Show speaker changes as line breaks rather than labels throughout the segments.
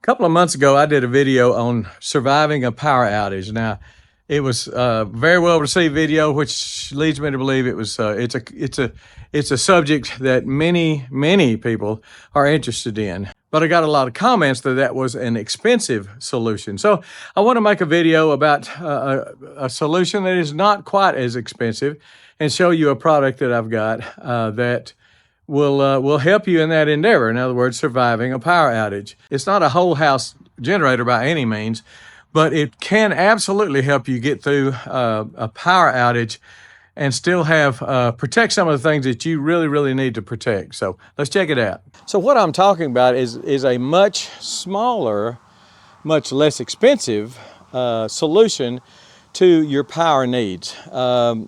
couple of months ago, I did a video on surviving a power outage. Now, it was very well received video, which leads me to believe it's a subject that many people are interested in. But I got a lot of comments that was an expensive solution. So I want to make a video about a solution that is not quite as expensive and show you a product that I've got that will help you in that endeavor. In other words, surviving a power outage. It's not a whole house generator by any means, but it can absolutely help you get through a power outage and still have protect some of the things that you really need to protect. So let's check it out. So what I'm talking about is a much smaller, much less expensive solution to your power needs.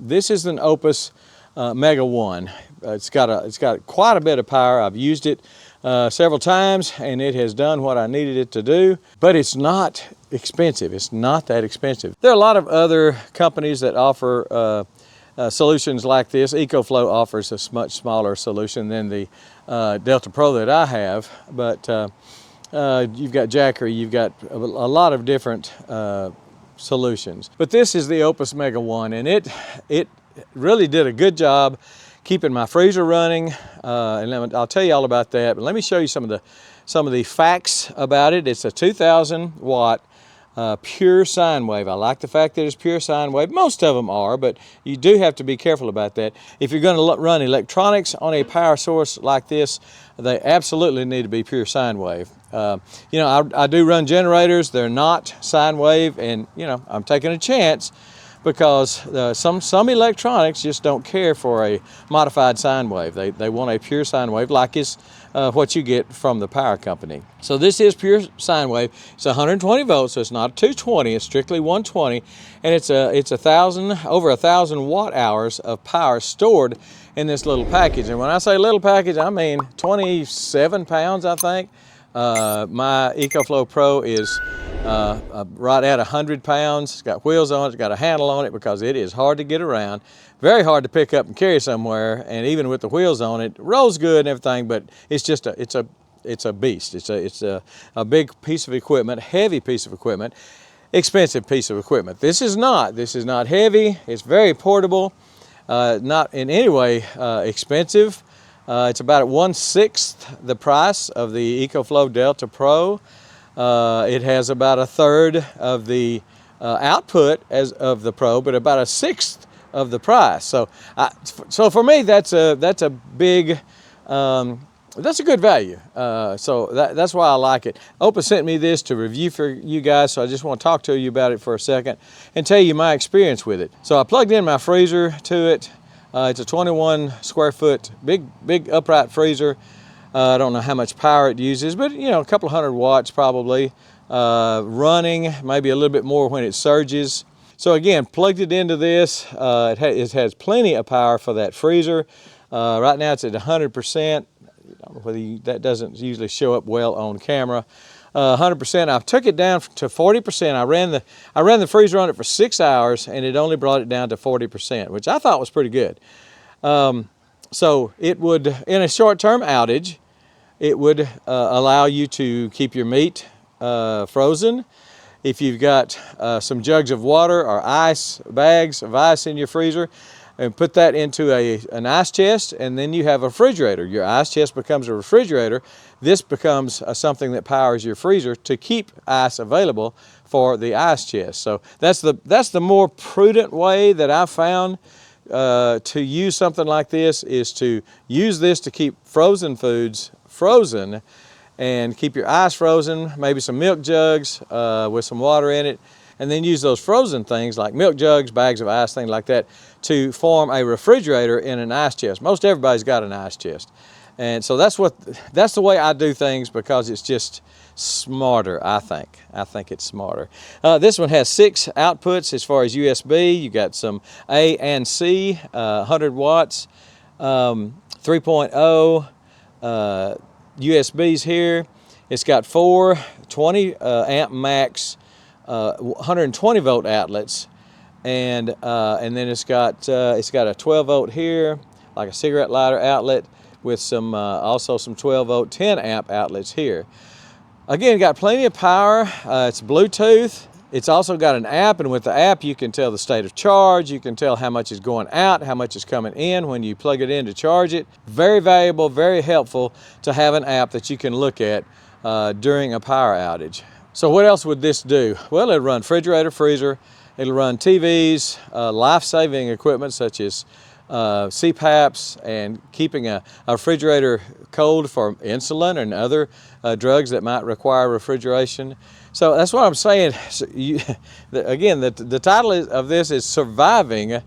This is an OUPES Mega 1. It's got quite a bit of power. I've used it several times and it has done what I needed it to do, but it's not expensive. It's not that expensive. There are a lot of other companies that offer solutions like this. EcoFlow offers a much smaller solution than the Delta Pro that I have, but you've got Jackery, you've got a lot of different solutions. But this is the OUPES Mega 1, and it really did a good job keeping my freezer running, and I'll tell you all about that. But let me show you some of the facts about it. It's a 2,000 watt pure sine wave. I like the fact that it's pure sine wave. Most of them are, but you do have to be careful about that. If you're going to run electronics on a power source like this, they absolutely need to be pure sine wave. You know, I do run generators. They're not sine wave, and you know, I'm taking a chance, because some electronics just don't care for a modified sine wave. They want a pure sine wave, like is what you get from the power company. So this is pure sine wave. It's 120 volts, so it's not 220. It's strictly 120, and it's over 1,000 watt hours of power stored in this little package. And when I say little package, I mean 27 pounds, I think. My EcoFlow Pro is right at 100 pounds. It's got wheels on it, it's got a handle on it, because it is hard to get around, very hard to pick up and carry somewhere. And even with the wheels on it, rolls good and everything, but it's just it's a beast. It's a big piece of equipment, heavy piece of equipment, expensive piece of equipment. This is not heavy. It's very portable, not in any way expensive. It's about 1/6 the price of the EcoFlow Delta Pro. It has about 1/3 of the output as of the Pro, but about 1/6 of the price. So for me, that's a big, that's a good value. So that's why I like it. OUPES sent me this to review for you guys, so I just want to talk to you about it for a second and tell you my experience with it. So I plugged in my freezer to it. It's a 21 square foot, big upright freezer. I don't know how much power it uses, but you know, a couple of 100 watts probably. Running, maybe a little bit more when it surges. So again, plugged it into this. It has plenty of power for that freezer. Right now it's at 100%. I don't know whether that doesn't usually show up well on camera. 100%. I took it down to 40%. I ran the freezer on it for 6 hours, and it only brought it down to 40%, which I thought was pretty good. So it would, in a short-term outage, it would allow you to keep your meat frozen. If you've got some jugs of water or bags of ice in your freezer, and put that into an ice chest, and then you have a refrigerator. Your ice chest becomes a refrigerator. This becomes something that powers your freezer to keep ice available for the ice chest. So that's the more prudent way that I've found to use something like this, is to use this to keep frozen foods frozen and keep your ice frozen, maybe some milk jugs with some water in it, and then use those frozen things like milk jugs, bags of ice, things like that, to form a refrigerator in an ice chest. Most everybody's got an ice chest. And so that's the way I do things, because it's just smarter, I think. I think it's smarter. This one has 6 outputs as far as USB. You got some A and C, 100 watts, 3.0 USBs here. It's got 4 20 amp max 120 volt outlets, and then it's got a 12 volt here, like a cigarette lighter outlet, with some also some 12 volt 10 amp outlets here. Again, got plenty of power. It's Bluetooth. It's also got an app, and with the app you can tell the state of charge, you can tell how much is going out, how much is coming in when you plug it in to charge it. Very valuable, very helpful to have an app that you can look at during a power outage. So what else would this do? Well, it'll run refrigerator, freezer, it'll run TVs, life-saving equipment such as CPAPs and keeping a refrigerator cold for insulin and other drugs that might require refrigeration. So that's what I'm saying. So again, the title of this is Surviving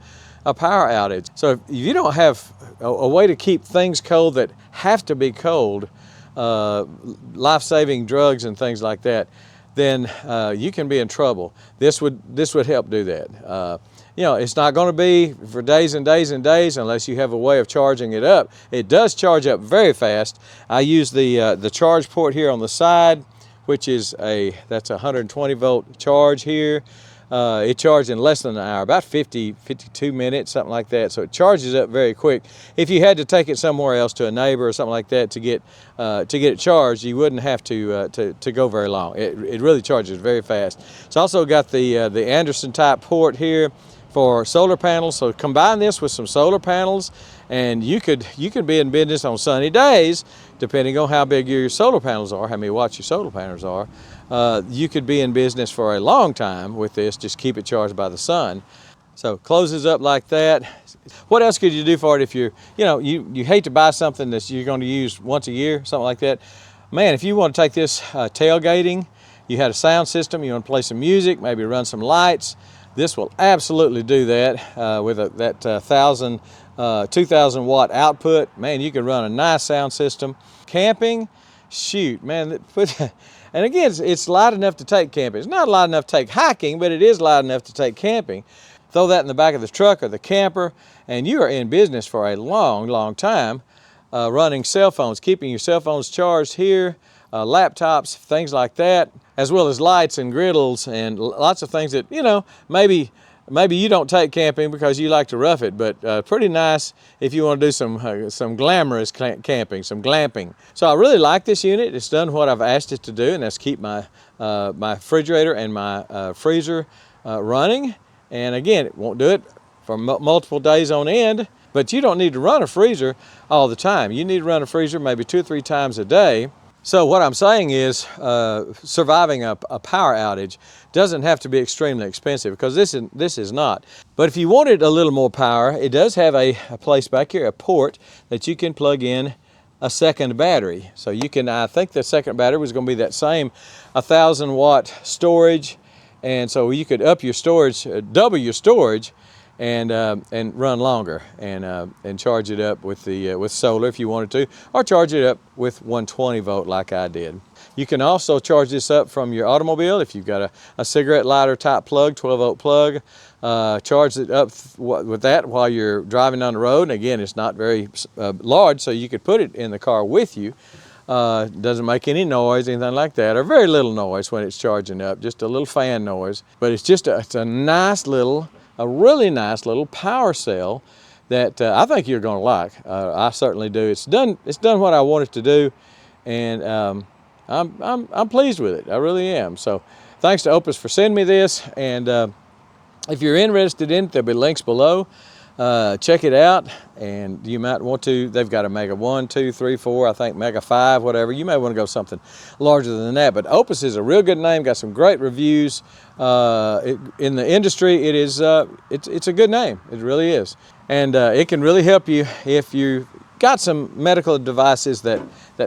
a Power Outage. So if you don't have a way to keep things cold that have to be cold, life-saving drugs and things like that, then you can be in trouble. This would help do that. You know, it's not going to be for days and days and days unless you have a way of charging it up. It does charge up very fast. I use the charge port here on the side, which is that's a 120 volt charge here. It charged in less than an hour, about 52 minutes, something like that. So it charges up very quick. If you had to take it somewhere else to a neighbor or something like that to get it charged, you wouldn't have to go very long. It really charges very fast. It's also got the Anderson type port here for solar panels. So combine this with some solar panels, and you could be in business on sunny days, depending on how big your solar panels are, how many watts your solar panels are. You could be in business for a long time with this. Just keep it charged by the sun. So closes up like that. What else could you do for it if you hate to buy something that you're going to use once a year, something like that? Man, if you want to take this tailgating, you had a sound system, you want to play some music, maybe run some lights, this will absolutely do that with that 2,000 watt output. Man, you can run a nice sound system. Camping, shoot, man. And again, it's light enough to take camping. It's not light enough to take hiking, but it is light enough to take camping. Throw that in the back of the truck or the camper, and you are in business for a long, long time running cell phones, keeping your cell phones charged here, laptops, things like that, as well as lights and griddles and lots of things that, maybe you don't take camping because you like to rough it, but pretty nice if you want to do some glamorous camping, some glamping. So I really like this unit. It's done what I've asked it to do, and that's keep my refrigerator and my freezer running. And again, it won't do it for multiple days on end, but you don't need to run a freezer all the time. You need to run a freezer maybe 2 or 3 times a day. So what I'm saying is surviving a power outage doesn't have to be extremely expensive, because this is not. But if you wanted a little more power, it does have a place back here, a port that you can plug in a second battery. So you can, I think the second battery was going to be that same 1,000 watt storage, and so you could up your storage, double your storage, and run longer, and charge it up with solar if you wanted to, or charge it up with 120 volt like I did. You can also charge this up from your automobile if you've got a cigarette lighter type plug, 12 volt plug. Charge it up with that while you're driving down the road. And again, it's not very large, so you could put it in the car with you. Doesn't make any noise, anything like that, or very little noise when it's charging up, just a little fan noise. But it's just it's a really nice little power cell that I think you're going to like. I certainly do. It's done what I want it to do, and I'm pleased with it. I really am. So thanks to OUPES for sending me this, and if you're interested in it, there'll be links below. Check it out, and you might want to. They've got a Mega 1, 2, 3, 4, I think Mega 5, whatever. You may want to go something larger than that, but OUPES is a real good name, got some great reviews. In the industry, it's a good name. It really is. And it can really help you if you got some medical devices that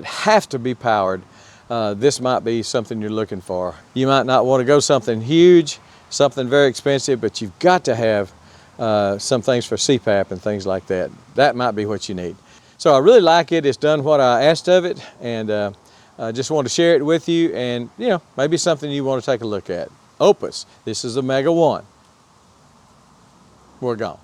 have to be powered. This might be something you're looking for. You might not want to go something huge, something very expensive, but you've got to have some things for CPAP and things like that. That might be what you need. So I really like it. It's done what I asked of it, and I just want to share it with you, and maybe something you want to take a look at. OUPES. This is the Mega 1. We're gone.